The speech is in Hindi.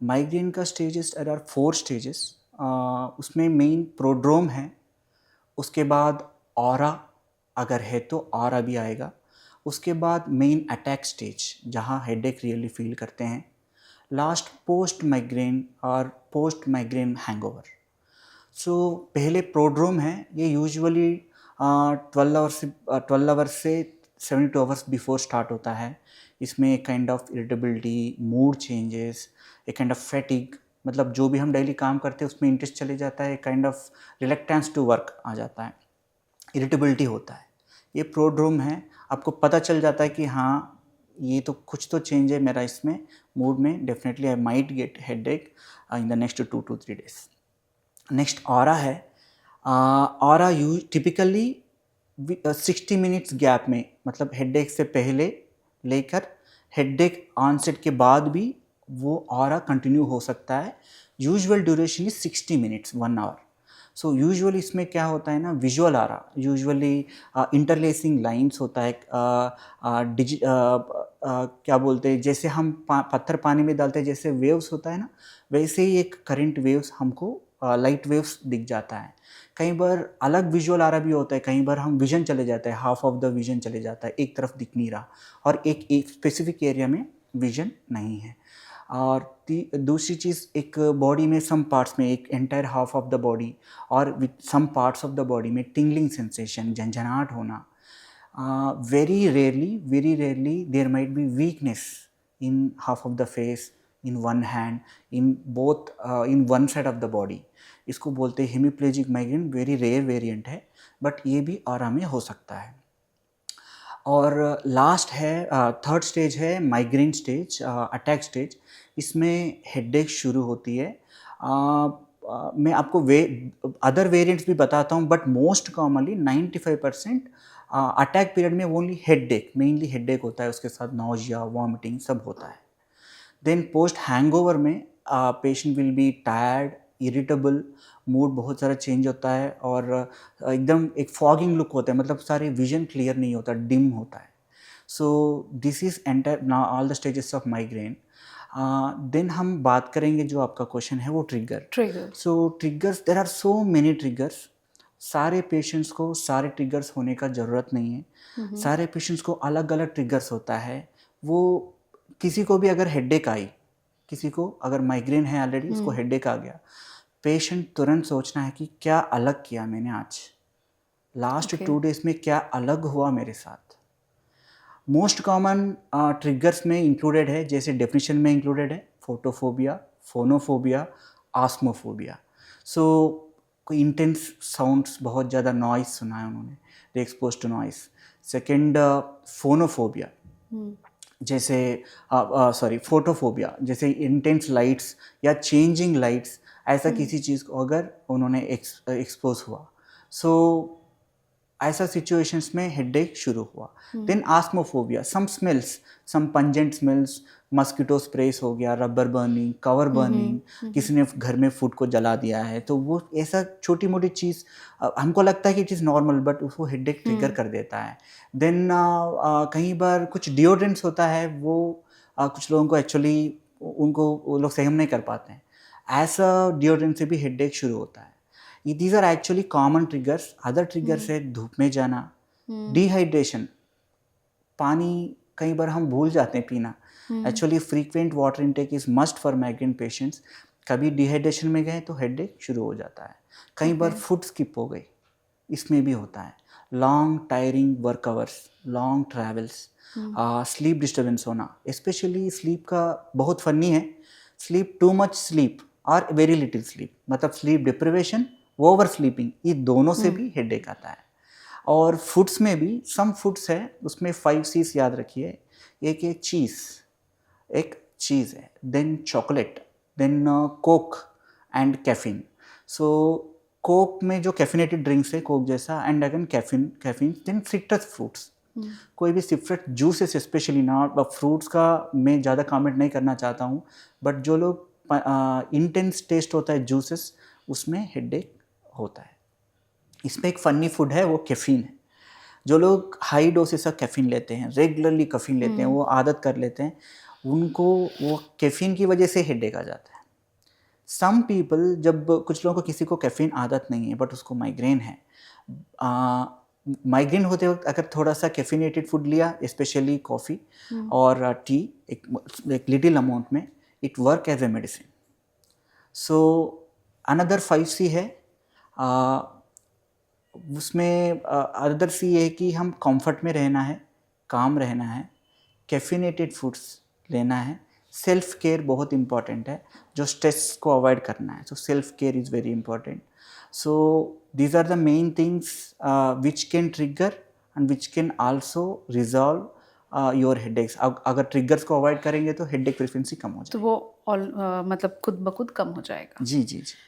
माइग्रेन का स्टेजेस देयर आर 4 स्टेजेस। उसमें मेन प्रोड्रोम है, उसके बाद ऑरा अगर है तो ऑरा भी आएगा, उसके बाद मेन अटैक स्टेज जहाँ हेडेक रियली फील करते हैं, लास्ट पोस्ट माइग्रेन और पोस्ट माइग्रेन हैंगओवर। सो पहले प्रोड्रोम है, ये यूजुअली 12 आवर्स से 72 आवर्स बिफोर स्टार्ट होता है। इसमें एक kind of irritability, mood changes, एक काइंड ऑफ फैटिग, मतलब जो भी हम डेली काम करते हैं उसमें इंटरेस्ट चले जाता है, एक kind of reluctance to work आ जाता है, इरिटेबिलिटी होता है। ये प्रोड्रोम है, आपको पता चल जाता है कि हाँ ये तो कुछ तो चेंज है मेरा इसमें, मूड में, definitely I might get headache in the next 2 to 3 days। Next aura है। Aura you typically 60 minutes gap में, मतलब हेडेक से पहले लेकर हेडेक ऑनसेट के बाद भी वो ऑरा कंटिन्यू हो सकता है। Usual duration is 60 minutes, 1 hour. So usually इसमें क्या होता है ना, visual aura, usually interlacing lines होता है। क्या बोलते हैं, जैसे हम पत्थर पानी में डालते हैं जैसे वेव्स होता है ना, वैसे ही एक करंट वेव्स हमको लाइट वेव्स दिख जाता है। कई बार अलग विजुअल आ रहा भी होता है, कई बार हम विजन चले जाता है, हाफ ऑफ द विजन चले जाता है, एक तरफ दिख नहीं रहा और एक स्पेसिफिक एरिया में विजन नहीं है। और दूसरी चीज़, एक बॉडी में सम पार्ट्स में, एक entire half of the body और with some parts of the body में टिंगलिंग सेंसेशन, झंझनाहट होना। Very rarely there might be weakness in half of the face, in one hand, in both, in one side of the body. इसको बोलते हैं hemiplegic migraine, very rare variant है, बट ये भी ऑरा में हो सकता है। और लास्ट है, थर्ड स्टेज है माइग्रेन स्टेज, अटैक स्टेज। इसमें हेडेक शुरू होती है। मैं आपको अदर वेरिएंट्स भी बताता हूँ, but most commonly 95% attack period में ओनली हेडेक, मेनली हेडेक होता है, उसके साथ नॉजिया, वॉमिटिंग सब होता है। देन पोस्ट हैंगओवर में patient will be tired, irritable, mood बहुत सारा चेंज होता है और एकदम एक फॉगिंग लुक होता है, मतलब सारे विजन क्लियर नहीं होता, डिम होता है। सो दिस इज एंटायर ना all the stages of migraine. Then हम बात करेंगे, जो आपका क्वेश्चन है वो trigger. So triggers, there are so many triggers. सारे पेशेंट्स को सारे ट्रिगर्स होने का ज़रूरत नहीं है। सारे पेशेंट्स को अलग अलग ट्रिगर्स होता है। वो किसी को भी अगर हेडेक आई, किसी को अगर माइग्रेन है ऑलरेडी, उसको हेडेक आ गया, पेशेंट तुरंत सोचना है कि क्या अलग किया मैंने आज, लास्ट 2 days में क्या अलग हुआ मेरे साथ। मोस्ट कॉमन ट्रिगर्स में इंक्लूडेड है, जैसे डेफिनेशन में इंक्लूडेड है, फोटोफोबिया, फोनोफोबिया, आस्मोफोबिया। सो कोई इंटेंस साउंड्स, बहुत ज़्यादा नॉइस सुना है उन्होंने, they expose to noise. Second, phonophobia, जैसे सॉरी फोटोफोबिया, जैसे इंटेंस लाइट्स या चेंजिंग लाइट्स, ऐसा किसी चीज़ को अगर उन्होंने एक्सपोज हुआ, सो ऐसा सिचुएशंस में हेडेक शुरू हुआ। देन आस्मोफोबिया, सम स्मेल्स, सम पंजेंट स्मेल्स, मस्किटो स्प्रेस हो गया, रबर बर्निंग, कवर बर्निंग, किसी ने घर में फूड को जला दिया है, तो वो ऐसा छोटी मोटी चीज़ हमको लगता है कि इट इज़ नॉर्मल, बट उसको हेडेक ट्रिगर कर देता है। देन कई बार कुछ डिओड्रेंट्स होता है, वो कुछ लोगों को एक्चुअली उनको वो लोग सहन नहीं कर पाते हैं, ऐसा डिओड्रेंट से भी हेडेक शुरू होता है। These are actually common triggers. Other triggers है धूप में जाना, डिहाइड्रेशन, पानी कई बार हम भूल जाते हैं पीना। Actually frequent water intake is must for migraine patients. कभी डिहाइड्रेशन में गए तो हेडेक शुरू हो जाता है। कई बार फूड स्किप हो गई, इसमें भी होता है। Long tiring work hours, long travels, sleep disturbance होना, स्पेशली स्लीप का बहुत फनी है, स्लीप टू मच स्लीप और वेरी लिटिल स्लीप, मतलब स्लीप डिप्रिवेशन, ओवर स्लीपिंग, ये दोनों से भी हेडेक आता है। और फूड्स में भी सम फूड्स है, उसमें 5 C's याद रखिए। एक है चीज़, एक चीज़ है, then chocolate, then coke and caffeine. So coke में जो कैफिनेटेड ड्रिंक्स है, कोक जैसा, and again caffeine, then citrus fruits, कोई भी citrus juices, specially not fruits का मैं ज़्यादा कमेंट नहीं करना चाहता हूँ, बट जो लोग इंटेंस टेस्ट होता है जूसेस, उसमें हेडेक होता है। इसमें एक फनी फूड है, वो कैफीन है। जो लोग हाई डोसेस ऑफ कैफीन लेते हैं, रेगुलरली कैफीन लेते हैं, वो आदत कर लेते हैं, उनको वो कैफ़ीन की वजह से हेडेक आ जाता है। सम पीपल, जब कुछ लोगों को, किसी को कैफ़ीन आदत नहीं है बट उसको माइग्रेन है, माइग्रेन होते वक्त अगर थोड़ा सा कैफिनेटेड फूड लिया, स्पेशली कॉफ़ी और टी, एक लिटिल अमाउंट में, it work as a medicine. So another 5C है, उसमें अदर सी ये है कि हम कंफर्ट में रहना है, काम रहना है, कैफिनेटेड फूड्स लेना है, सेल्फ केयर बहुत इंपॉर्टेंट है, जो स्ट्रेस को अवॉइड करना है। So self care is very important. So these are the main things which can trigger and which can also resolve your headaches. अगर ट्रिगर्स को अवॉइड करेंगे तो हेडेक फ्रीक्वेंसी कम हो तो जाएगी। वो मतलब खुद ब खुद कम हो जाएगा। जी जी जी।